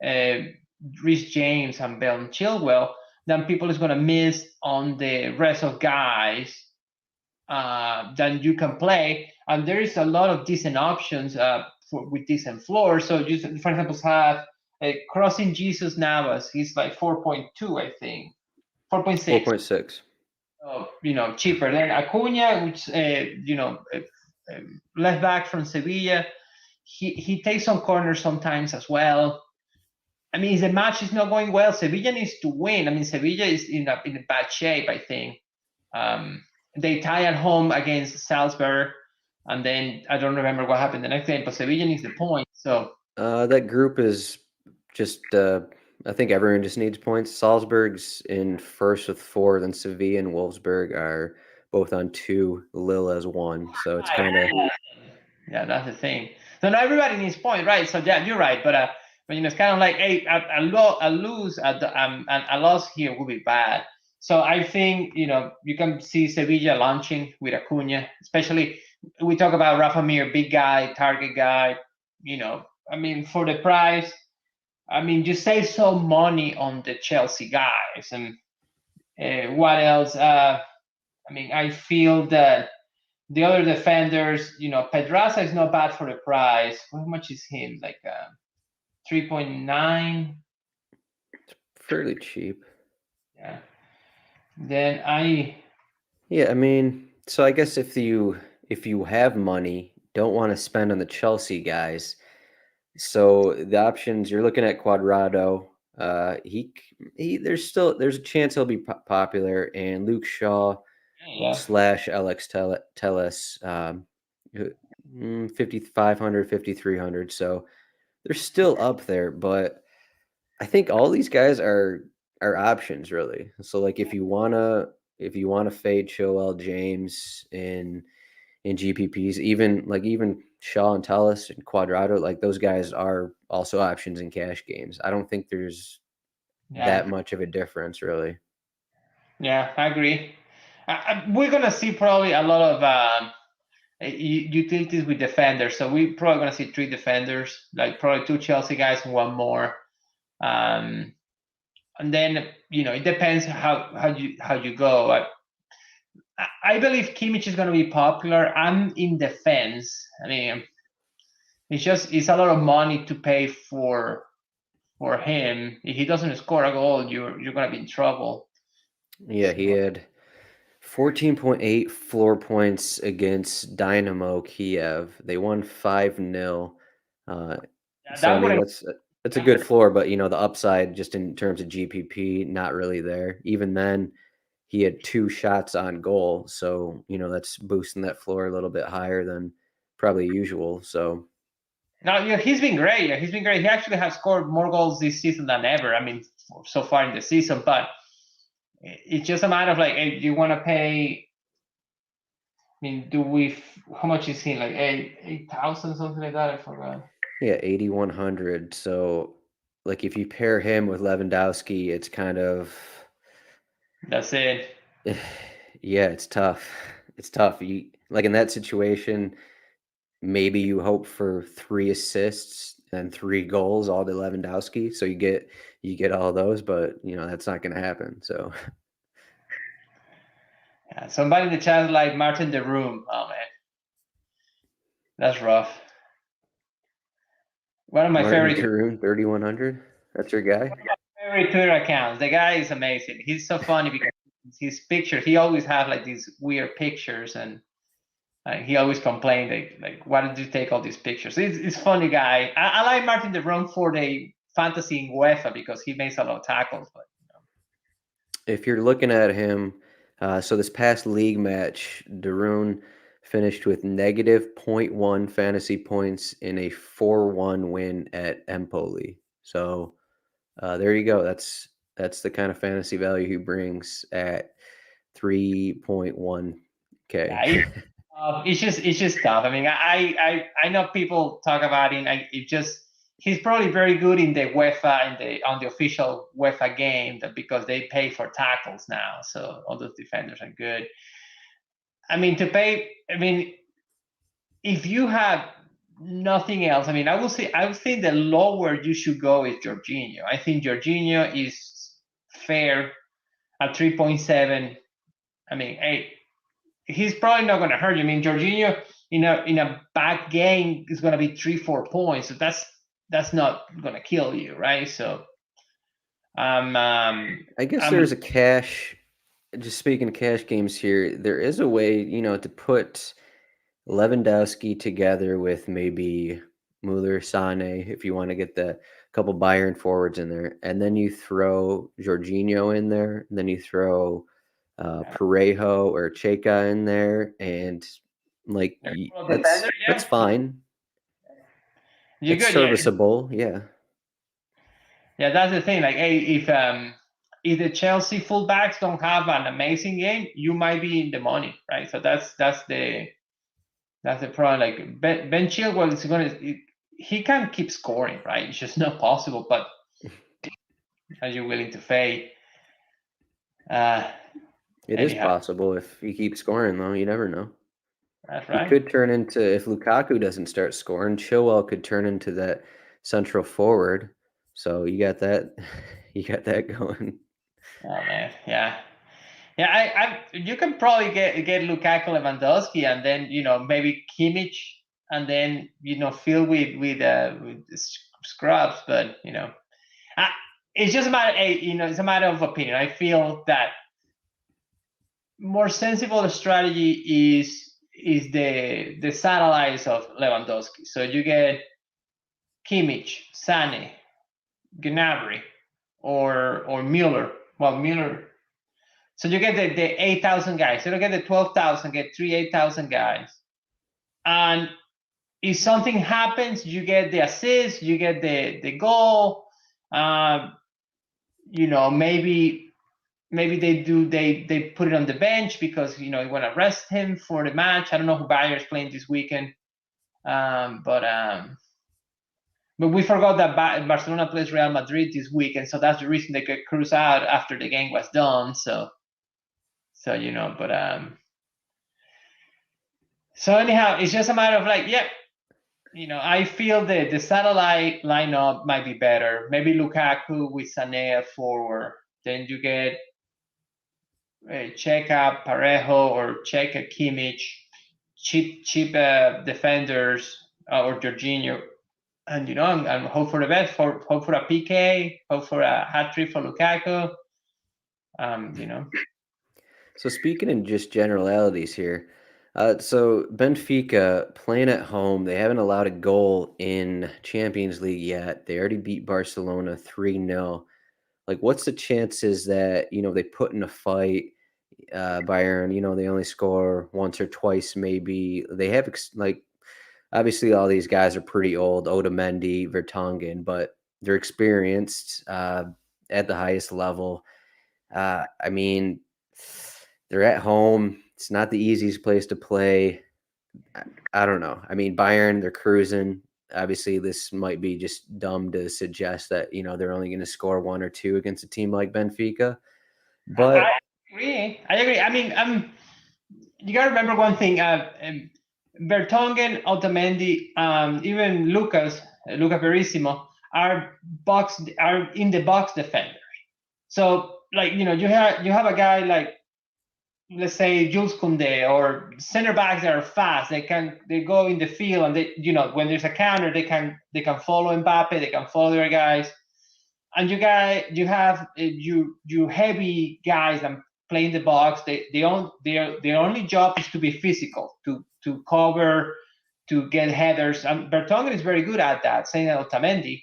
Rhys James and Ben Chilwell, then people is going to miss on the rest of guys that you can play, and there is a lot of decent options with decent floors. So you, for example, have crossing Jesus Navas. He's like 4.2, I think, 4.6. 4.6. Cheaper than Acuna, which left back from Sevilla. He takes some corners sometimes as well. I mean, the match is not going well. Sevilla needs to win. I mean, Sevilla is in a bad shape, I think. They tie at home against Salzburg, and then I don't remember what happened the next game, but Sevilla needs the point. So that group is just I think everyone just needs points. Salzburg's in first with 4, then Sevilla and Wolfsburg are both on 2, Lille has 1. So it's kind of that's the thing. So not everybody needs points, right? So yeah, you're right, but it's kind of like, hey, a loss here would be bad. So I think you can see Sevilla launching with Acuna, especially we talk about Rafa Mir, big guy, target guy. I mean, for the price, I mean, you save some money on the Chelsea guys, and what else? I mean, I feel that the other defenders, Pedraza is not bad for the price. How much is him? Like 3.9. It's fairly cheap. Yeah. Then I mean, so I guess if you have money, don't want to spend on the Chelsea guys. So the options you're looking at Quadrado. There's a chance he'll be popular, and Luke Shaw / Alex Telles, 5,500, 5,300. So they're still up there, but I think all these guys are options really. So like if you wanna fade Joel James in GPPs, even Shaw and Tallis and Quadrado, like those guys are also options in cash games. I don't think there's that much of a difference really. Yeah, I agree. We're gonna see probably a lot of utilities with defenders. So we're probably gonna see 3 defenders, like probably 2 Chelsea guys and 1 more. And then it depends how you go. I believe Kimmich is going to be popular. I'm in defense. I mean, it's a lot of money to pay for him. If he doesn't score a goal, you're going to be in trouble. Yeah, he had 14.8 floor points against Dynamo Kiev. They won 5-0. Yeah, So I that mean wouldn't that's a good floor, but the upside just in terms of GPP not really there. Even then, he had 2 shots on goal, so that's boosting that floor a little bit higher than probably usual. So No, yeah, he's been great. Yeah, he's been great. He actually has scored more goals this season than ever. I mean, so far in the season. But it's just a matter of like, hey, do you want to pay? I mean, how much is he? Like 8,000, something like that. I forgot. yeah, 8,100. So like if you pair him with Lewandowski, it's kind of That's it. yeah, it's tough. It's tough. You like in that situation, maybe you hope for 3 assists and 3 goals all to Lewandowski, so you get all those, but that's not going to happen. So Yeah, somebody in the chat like Martin the Room. Oh man, that's rough. One of my Martin favorite Tarun, 3,100. That's your guy. Twitter accounts. The guy is amazing. He's so funny because his picture. He always have like these weird pictures, and he always complained like, why did you take all these pictures? It's funny guy. I like Martin the Room for the fantasy in UEFA because he makes a lot of tackles. But If you're looking at him, so this past league match, Darun finished with negative zero point -1 fantasy points in a 4-1 win at Empoli. So there you go. That's the kind of fantasy value he brings at 3.1K. yeah, it's just tough. I mean, I know people talk about him. He's probably very good in the UEFA on the official UEFA game because they pay for tackles now, so all those defenders are good. I mean, if you have nothing else, I mean, I would think the lower you should go is Jorginho. I think Jorginho is fair at 3.7. I mean, hey, he's probably not going to hurt you. I mean, Jorginho in a bad game is going to be 3-4 points, so that's not going to kill you, right? So, I guess there's a cash. Just speaking of cash games here, there is a way, to put Lewandowski together with maybe Muller, Sane, if you want to get the couple Bayern forwards in there, and then you throw Jorginho in there, and then you throw Parejo or Cheka in there, and like that's fine. You're It's good, serviceable, yeah. Yeah, that's the thing. Like, hey, if the Chelsea fullbacks don't have an amazing game, you might be in the money, right? So that's the problem. Like Ben Chilwell is he can keep scoring, right? It's just not possible. But are you willing to pay? It is possible if he keeps scoring, though. You never know. That's right. He could turn into, if Lukaku doesn't start scoring, Chilwell could turn into that central forward. So you got that. You got that going. Oh man, yeah. You can probably get Lukaku, Lewandowski, and then maybe Kimmich, and then fill with scrubs. But it's just a matter. It's a matter of opinion. I feel that more sensible strategy is the satellites of Lewandowski. So you get Kimmich, Sane, Gnabry, or Müller. Well, Müller. So you get the 8,000 guys. You don't get the 12,000. Get 8,000 guys. And if something happens, you get the assist. You get the goal. Maybe they put it on the bench because you want to rest him for the match. I don't know who Bayern's playing this weekend. But we forgot that Barcelona plays Real Madrid this weekend, so that's the reason they could cruise out after the game was done. So anyhow, it's just a matter of like, I feel the satellite lineup might be better. Maybe Lukaku with Sané forward. Then you get Cheka, Parejo, or Cheka, Kimmich, cheap defenders, or Jorginho. And and hope for the best. Hope for a PK. Hope for a hat trick for Lukaku. So speaking in just generalities here, so Benfica playing at home, they haven't allowed a goal in Champions League yet. They already beat Barcelona 3-0. Like, what's the chances that, they put in a fight? Bayern, they only score once or twice, maybe. They have, like, obviously all these guys are pretty old, Otamendi, Vertonghen, but they're experienced at the highest level. I mean, they're at home. It's not the easiest place to play. I don't know. I mean, Bayern, they're cruising. Obviously, this might be just dumb to suggest that, they're only going to score one or two against a team like Benfica. I But agree. I agree. I mean, you got to remember one thing. Bertongen, Otamendi, even Luca Verissimo are in the box defender. So, like, you have a guy like, let's say, Jules Koundé, or center backs that are fast. They go in the field, and when there's a counter, they can follow Mbappe, they can follow their guys. And you have you heavy guys that play in the box. Their only job is to be physical, to cover, to get headers. And Bertongen is very good at that. Saying that Otamendi,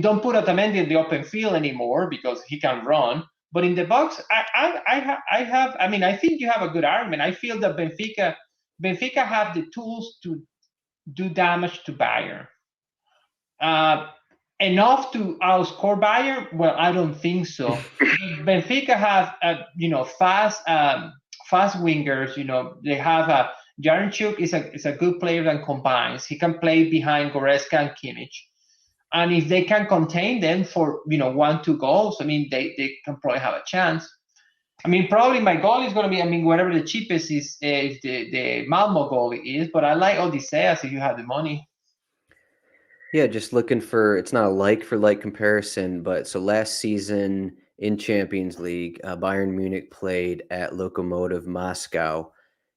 don't put Otamendi in the open field anymore because he can run. But in the box, I think you have a good argument. I feel that Benfica have the tools to do damage to Bayern. Enough to outscore Bayern? Well, I don't think so. Benfica have fast wingers. They have Jaremchuk is a good player that combines. He can play behind Goretzka and Kimmich. And if they can contain them for 1-2 goals, they can probably have a chance. Probably my goal is going to be whatever the cheapest is, if the Malmo goal is. But I like Odysseas if you have the money. yeah, just looking for, it's not a like for like comparison, but so last season in Champions League, Bayern Munich played at Lokomotiv Moscow.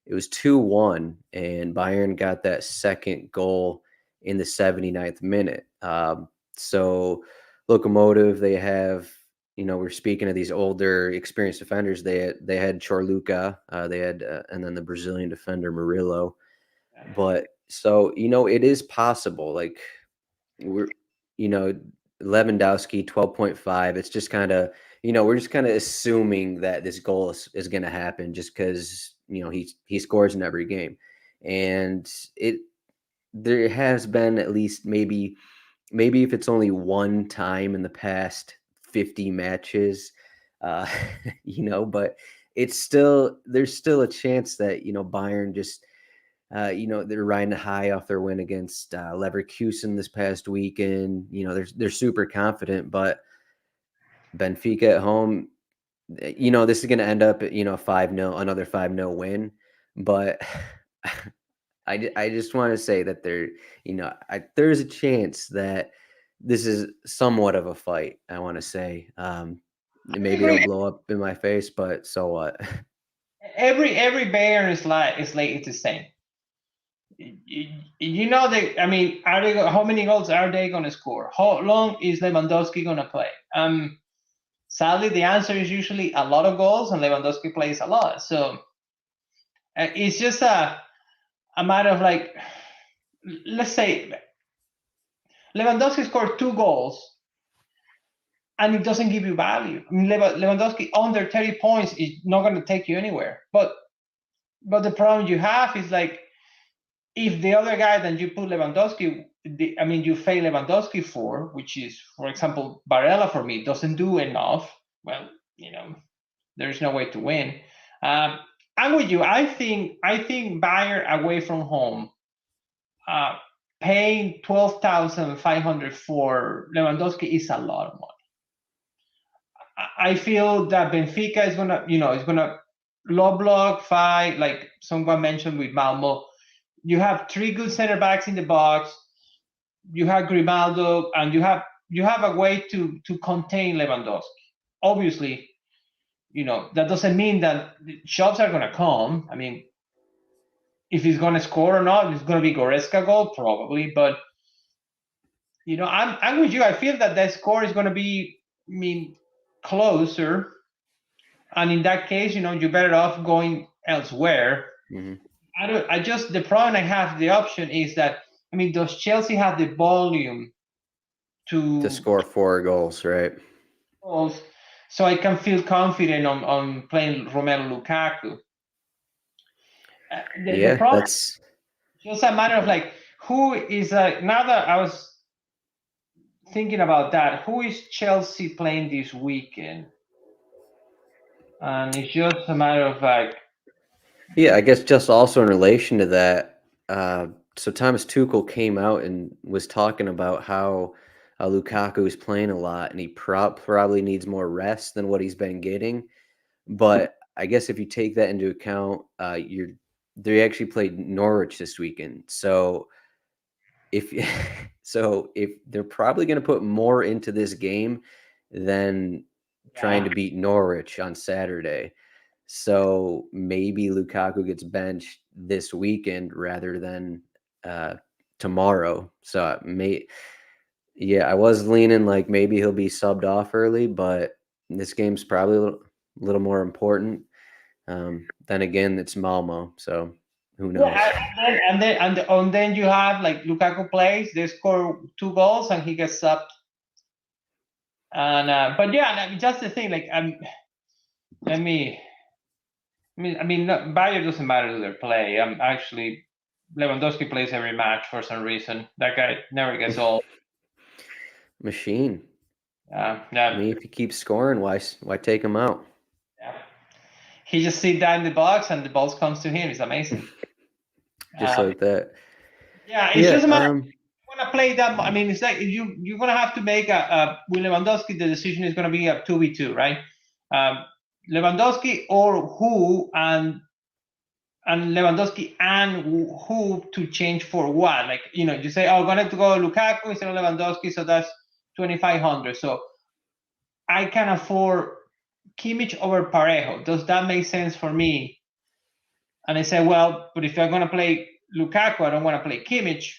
It was 2-1, and Bayern got that second goal in the 79th minute. So Lokomotiv, they have, we're speaking of these older, experienced defenders. They had Chorluka, they had, and then the Brazilian defender Murillo. But so it is possible. Like, we're you know Lewandowski 12.5. It's just kind of, we're just kind of assuming that this goal is going to happen just because he scores in every game, and there has been at least maybe if it's only one time in the past 50 matches, uh but there's still a chance that Bayern just they're riding high off their win against Leverkusen this past weekend. They're super confident, but Benfica at home, this is going to end up at 5-0, another 5-0 win. But I just want to say that there's a chance that this is somewhat of a fight. I want to say, maybe it'll blow up in my face, but so what? Every Bayern is like it's the same. How many goals are they going to score? How long is Lewandowski going to play? Sadly, the answer is usually a lot of goals, and Lewandowski plays a lot. So it's just a matter of, like, let's say Lewandowski scored 2 goals, and it doesn't give you value. Lewandowski under 30 points is not going to take you anywhere. But the problem you have is, like, if the other guy that you put Lewandowski, you fail Lewandowski for, which is, for example, Barella for me, doesn't do enough, well, there's no way to win. I'm with you. I think Bayern away from home, paying 12,500 for Lewandowski is a lot of money. I feel that Benfica is gonna low block fight, like someone mentioned with Malmo. You have 3 good center backs in the box. You have Grimaldo, and you have a way to contain Lewandowski. Obviously, that doesn't mean that shots are going to come. If he's going to score or not, it's going to be Goretzka goal probably. But I'm with you. I feel that score is going to be closer. And in that case, you're better off going elsewhere. Mm-hmm. The problem I have, the option is that, does Chelsea have the volume To to score 4 goals, right? goals, so I can feel confident on playing Romelu Lukaku? The Yeah, problem that's is just a matter of like, who is now that I was thinking about that, who is Chelsea playing this weekend? And it's just a matter of like, yeah. I guess just also in relation to that, so Thomas Tuchel came out and was talking about how Lukaku is playing a lot, and he probably needs more rest than what he's been getting. But I guess if you take that into account, they actually played Norwich this weekend, so if if they're probably going to put more into this game than trying yeah. to beat Norwich on Saturday. So maybe Lukaku gets benched this weekend rather than tomorrow. So yeah, I was leaning like maybe he'll be subbed off early, but this game's probably a little more important. Then again, it's Malmo, so who knows? Yeah, and then you have like Lukaku plays, they score 2 goals, and he gets subbed. And but yeah, just the thing, like let me, Bayer doesn't matter to their play. Actually, Lewandowski plays every match for some reason. That guy never gets old. Machine. I Yeah, mean, if he keeps scoring, why take him out? yeah. He just sit down in the box and the balls comes to him. It's amazing. Just like that. Yeah, it's Yeah. just a matter. Want to play that? It's like you're gonna have to make with Lewandowski. The decision is gonna be a 2v2, right? Um, Lewandowski or who, and Lewandowski and who to change for what? Like you say, oh, I'm gonna go Lukaku instead of Lewandowski, so that's 2,500. So I can afford Kimmich over Parejo. Does that make sense for me? And I say, well, but if I'm gonna play Lukaku, I don't want to play Kimmich.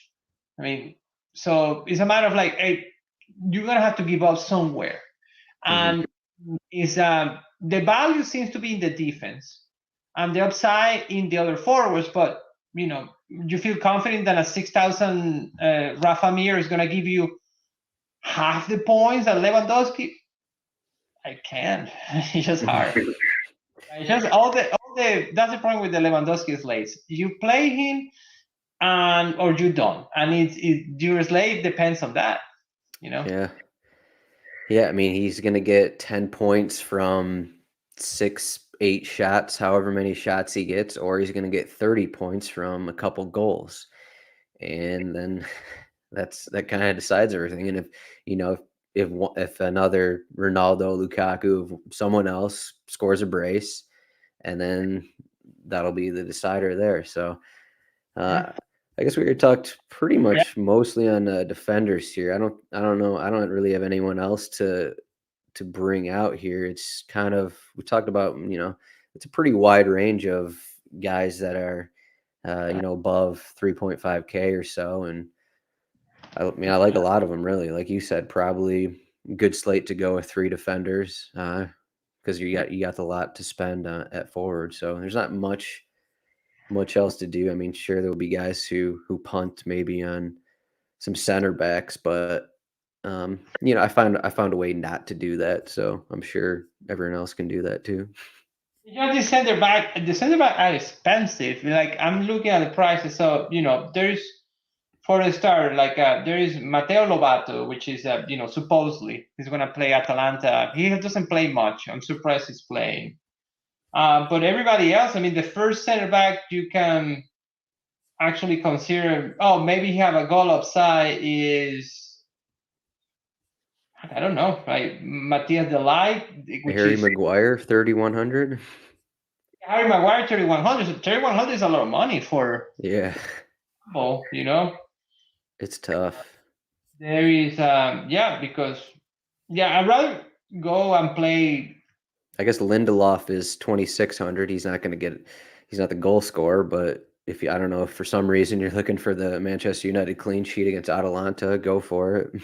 So it's a matter of like, hey, you're gonna have to give up somewhere, Mm-hmm. and is the value seems to be in the defense, and the upside in the other forwards. But you feel confident that a 6,000 Rafa Mir is gonna give you half the points that Lewandowski. I can't. It's just hard. It's just all the. That's the problem with the Lewandowski slates. You play him, and or you don't, and your slate depends on that. Yeah. Yeah. I mean, he's gonna get 10 points from 6, 8 shots, however many shots he gets, or he's gonna get 30 points from a couple goals, and then that kind of decides everything. And if another Ronaldo, Lukaku, someone else scores a brace, and then that'll be the decider there. So Yeah. I guess we talked pretty Yeah. much mostly on defenders here. I don't know. I don't really have anyone else to bring out here. It's kind of we talked about. It's a pretty wide range of guys that are above 3.5K or so, and I mean I like a lot of them really. Like you said, probably good slate to go with 3 defenders because you got the lot to spend at forward. So there's not much else to do. I mean, sure there will be guys who punt maybe on some center backs, but I found a way not to do that. So I'm sure everyone else can do that too. The center back are expensive. Like I'm looking at the prices. So there's for a start, like there is Matteo Lobato, which is supposedly he's gonna play Atalanta. He doesn't play much. I'm surprised he's playing. But everybody else, the first center back you can actually consider. Oh, maybe he have a goal upside is. I don't know, right? Matthias Delight, which Harry is Maguire, 3,100. Harry Maguire, 3,100. So 3,100 is a lot of money for Yeah, football. it's tough. There is, because I'd rather go and play. I guess Lindelof is 2,600. He's not going to get. He's not the goal scorer, but I don't know if for some reason you're looking for the Manchester United clean sheet against Atalanta, go for it.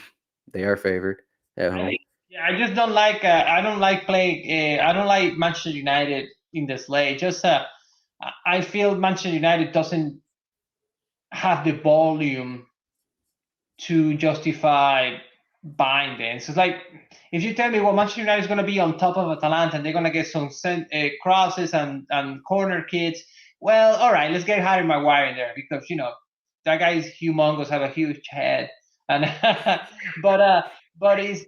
They are favored at home. I just don't like. I don't like playing. I don't like Manchester United in the slate. Just I feel Manchester United doesn't have the volume to justify buying them. So it's like if you tell me, well, Manchester United is going to be on top of Atalanta and they're going to get some crosses and corner kicks. Well, all right, let's get Harry Maguire in there because that guy is humongous, have a huge head, and but is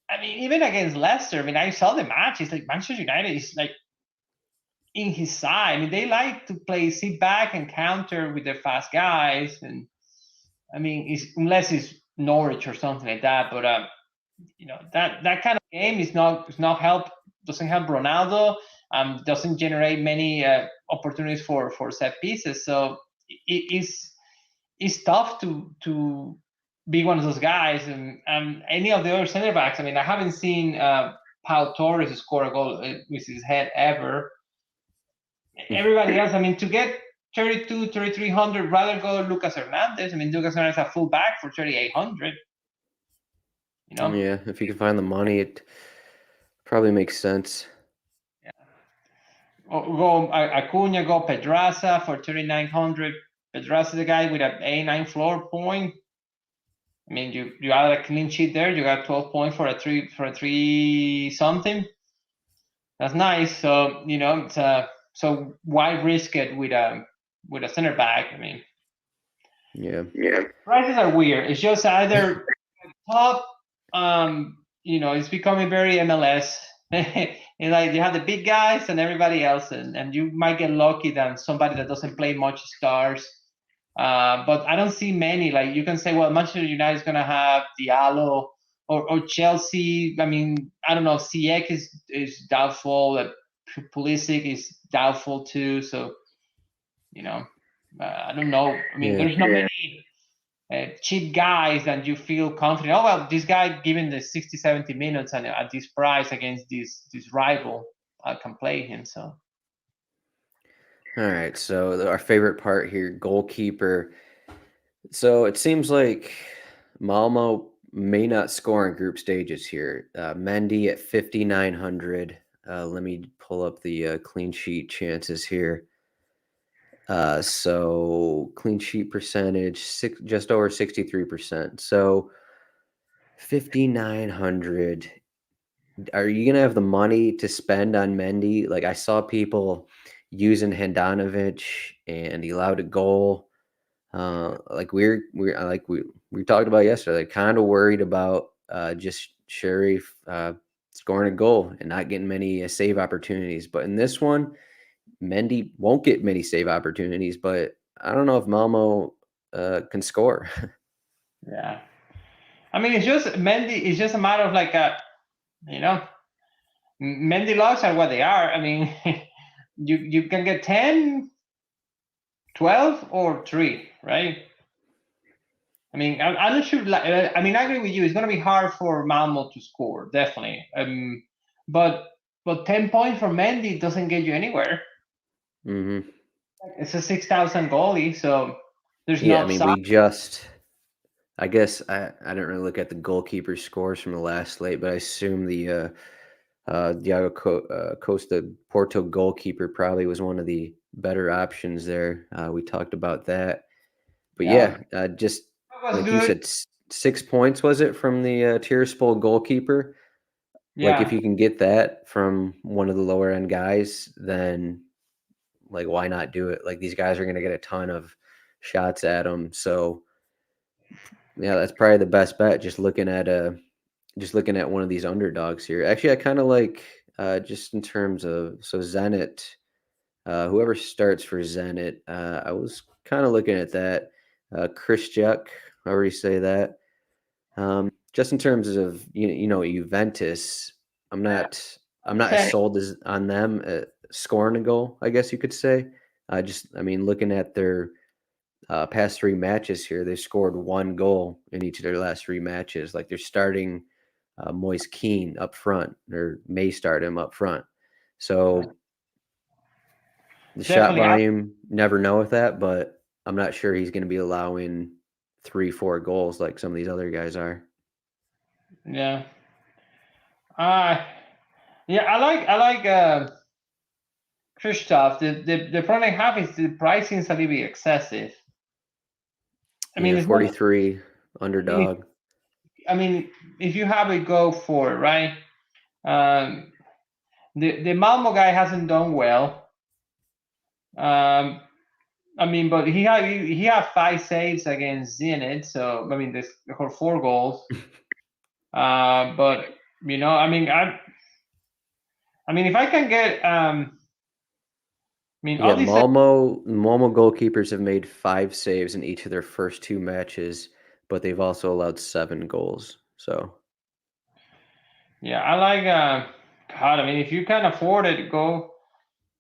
I mean, even against Leicester, I mean, I saw the match. It's like Manchester United is like in his side. I mean, they like to play sit back and counter with their fast guys, and I mean, unless it's Norwich or something like that. But that kind of game is not help doesn't help Ronaldo. Doesn't generate many opportunities for set pieces. So it's tough to be one of those guys. And any of the other center backs. I mean, I haven't seen Pau Torres score a goal with his head ever. Everybody else, I mean, to get 3,300, rather go Lucas Hernandez. I mean, Lucas Hernandez a full back for 3,800. Yeah, if you can find the money, it probably makes sense. Yeah. Go Acuna, go Pedraza for 3,900. Pedraza, the guy with an A9 floor point. I mean, you add a clean sheet there. You got 12 points for a three something. That's nice. So it's so why risk it with a center back? I mean, Yeah. prices are weird. It's just either top. It's becoming very MLS. And like you have the big guys and everybody else, and you might get lucky than somebody that doesn't play much stars. But I don't see many. Like you can say, well, Manchester United is going to have Diallo or Chelsea. I mean, I don't know. CX is doubtful. Pulisic is doubtful too. So, I don't know. I mean, there's not many cheap guys that you feel confident. Oh, well, this guy, given the 60, 70 minutes and at this price against this rival, I can play him. So. All right. So our favorite part here, goalkeeper. So it seems like Malmo may not score in group stages here. Mendy at 5,900. Let me pull up the clean sheet chances here. So clean sheet percentage, just over 63%. So 5,900. Are you gonna have the money to spend on Mendy? Like I saw people using Handanovic and he allowed a goal. Like we talked about yesterday, like kind of worried about just Sheriff scoring a goal and not getting many save opportunities. But in this one, Mendy won't get many save opportunities. But I don't know if Malmo can score. Yeah, I mean, it's just Mendy. It's just a matter of like Mendy logs are what they are. I mean, you can get 10, 12, or 3, right? I mean, I'm not sure. I mean, I agree with you. It's going to be hard for Malmo to score, definitely. But 10 points for Mendy doesn't get you anywhere. Mm-hmm. It's a 6,000 goalie, so there's Yeah, no. I mean, I guess I didn't really look at the goalkeeper scores from the last slate, but I assume the Diego Costa Porto goalkeeper probably was one of the better options there. We talked about that. But just like good. you said, 6 points was it from the Tiraspol goalkeeper? Like if you can get that from one of the lower end guys, then like why not do it? Like these guys are going to get a ton of shots at them. So yeah, that's probably the best bet. Just looking at one of these underdogs here. Actually, I kind of like just in terms of Zenit, whoever starts for Zenit. I was kind of looking at that. Krystiuk, I already say that. Just in terms of Juventus, I'm not as sold on them scoring a goal. I guess you could say. I mean, looking at their past 3 matches here, they scored 1 goal in each of their last 3 matches. Like they're starting Moise Keane up front, or may start him up front. So the shot volume, never know with that, but I'm not sure he's going to be allowing 3-4 goals like some of these other guys are. Yeah. Yeah, I like Christoph. The problem I have is the pricing is a little bit excessive. I mean, Yeah, it's not. 43 I mean, underdog. if you have it, go for it, right? Um, the Malmo guy hasn't done well. But he had 5 saves against Zenit, so I mean, this for 4 goals. But if I can get, Yeah, all these. Malmo goalkeepers have made 5 saves in each of their first 2 matches, but they've also allowed 7 goals. So Yeah, I like. God, if you can afford it, go.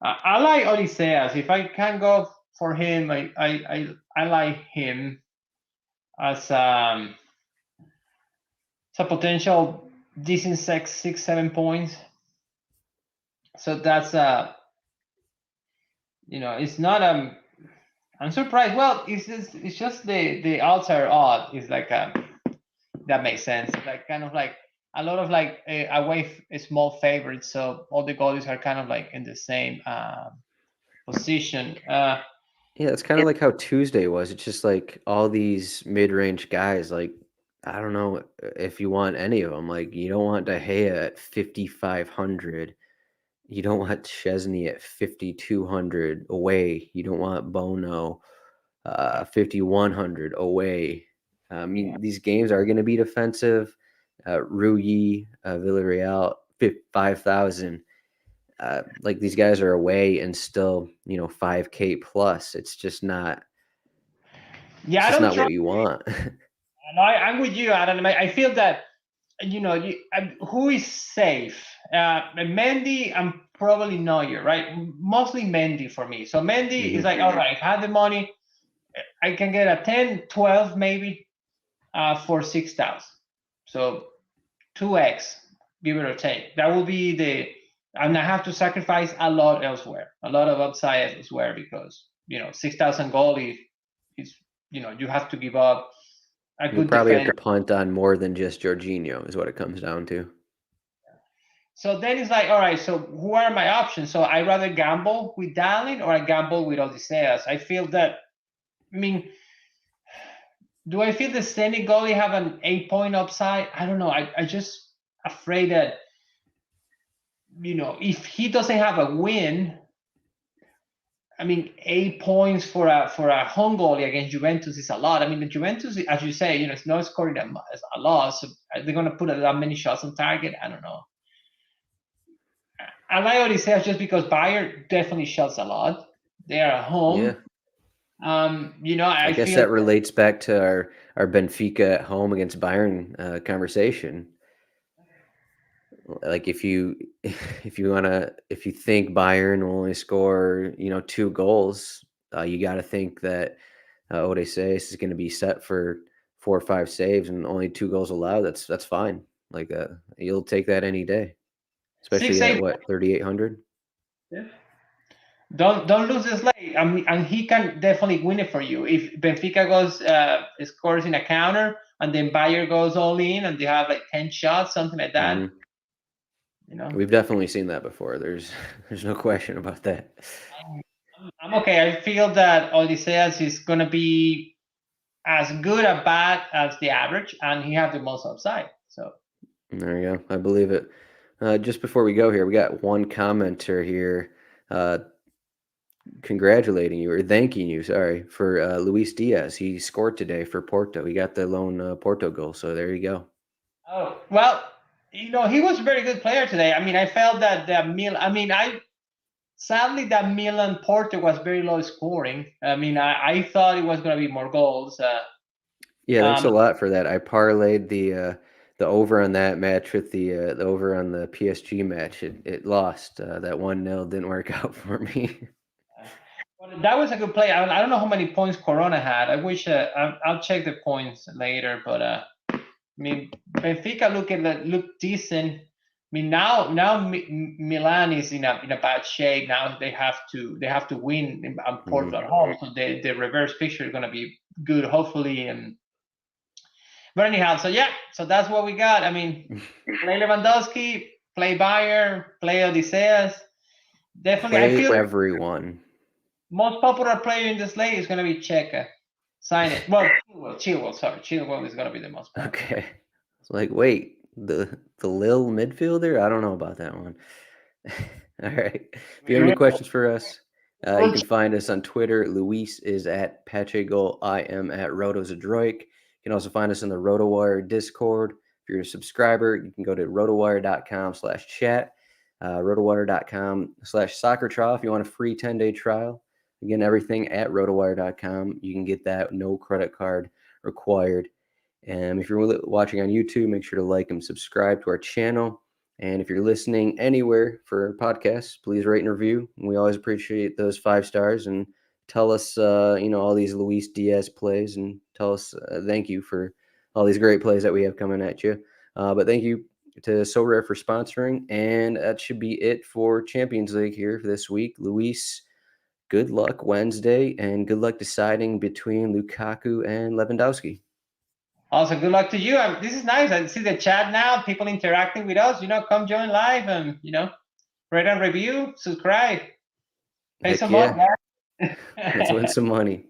I like Odysseus. If I can go for him, I like him as a potential decent 6, 7 points. So that's it's not I'm surprised. Well, it's just the odds are odd. It's like that makes sense. Like kind of like a lot of like away small favorites. So all the goalies are kind of like in the same position. yeah, it's kind of like how Tuesday was. It's just like all these mid-range guys. Like I don't know if you want any of them. Like you don't want De Gea at 5,500. You don't want Chesney at 5,200 away. You don't want Bono 5,100 away. I mean, these games are going to be defensive. Rui, Villarreal, 5,000. Like these guys are away and still, 5K plus. It's just not. Yeah, It's I just don't not trust. what you want. No, I'm with you, Adam. I feel that who is safe? Mendy and probably Neuer, right? Mostly Mendy for me. So Mendy is like, all right, if I have the money, I can get a 10, 12 maybe for 6,000. So 2x, give it or take. That will be and I have to sacrifice a lot elsewhere, a lot of upside elsewhere because 6,000 goal is you have to give up a You'll good probably have defense. to punt on more than just Jorginho, is what it comes down to. So then it's like, all right, so who are my options? So I rather gamble with Darling or I gamble with Odysseus. I feel that, do I feel the Zenit goalie have an 8-point upside? I don't know. I just afraid that, if he doesn't have a win, 8 points for a home goalie against Juventus is a lot. The Juventus, as you say, it's not scoring a lot. So they're going to put that many shots on target. I don't know. I like Odysseus just because Bayern definitely shots a lot. They are at home. Yeah. I guess feel that relates back to our Benfica at home against Bayern conversation. Like if you think Bayern will only score 2 goals, you got to think that Odysseus is going to be set for 4 or 5 saves and only 2 goals allowed. That's fine. Like you'll take that any day, six especially at eight. what 3,800. Yeah. Don't lose this late. And he can definitely win it for you if Benfica goes scores in a counter and then Bayern goes all in and they have like 10 shots, something like that. We've definitely seen that before. There's no question about that. I'm okay. I feel that Odysseus is gonna be as good or bad as the average, and he has the most upside. So there you go. I believe it. Just before we go here, we got one commenter here congratulating you or thanking you, sorry, for Luis Diaz. He scored today for Porto. He got the lone Porto goal. So there you go. Oh, well, he was a very good player today. I felt that sadly that Milan Porto was very low scoring. I thought it was going to be more goals. Yeah, thanks a lot for that. I parlayed the over on that match with the over on the PSG match. It lost. That 1-0 didn't work out for me. Well, that was a good play. I don't know how many points Corona had. I wish I'll check the points later. But Benfica look decent. Now Milan is in a bad shape. Now they have to win on Porto at home. So the reverse picture is going to be good. Hopefully, and But anyhow, so that's what we got. I mean, play Lewandowski, play Bayern, play Odysseus. Definitely, I Play feel everyone. most popular player in the slate is going to be Cheka. Sign it. Well, Chilwell. Sorry, Chilwell is going to be the most popular. Okay. It's like, wait, the Lil midfielder? I don't know about that one. All right. If you have any questions for us, you can find us on Twitter. Luis is at Pacheco. I am at Zdroik. You can also find us in the RotoWire Discord. If you're a subscriber, you can go to rotowire.com/chat, rotowire.com/soccer trial if you want a free 10-day trial. Again, everything at rotowire.com. You can get that, no credit card required. And if you're watching on YouTube, make sure to like and subscribe to our channel. And if you're listening anywhere for podcasts, please rate and review. We always appreciate those 5 stars, and tell us, all these Luis Diaz plays, and tell us thank you for all these great plays that we have coming at you. But thank you to So Rare for sponsoring, and that should be it for Champions League here for this week. Luis, good luck Wednesday, and good luck deciding between Lukaku and Lewandowski. Also, good luck to you. This is nice. I see the chat now, people interacting with us. Come join live and, rate and review, subscribe, pay some money. Let's win some money.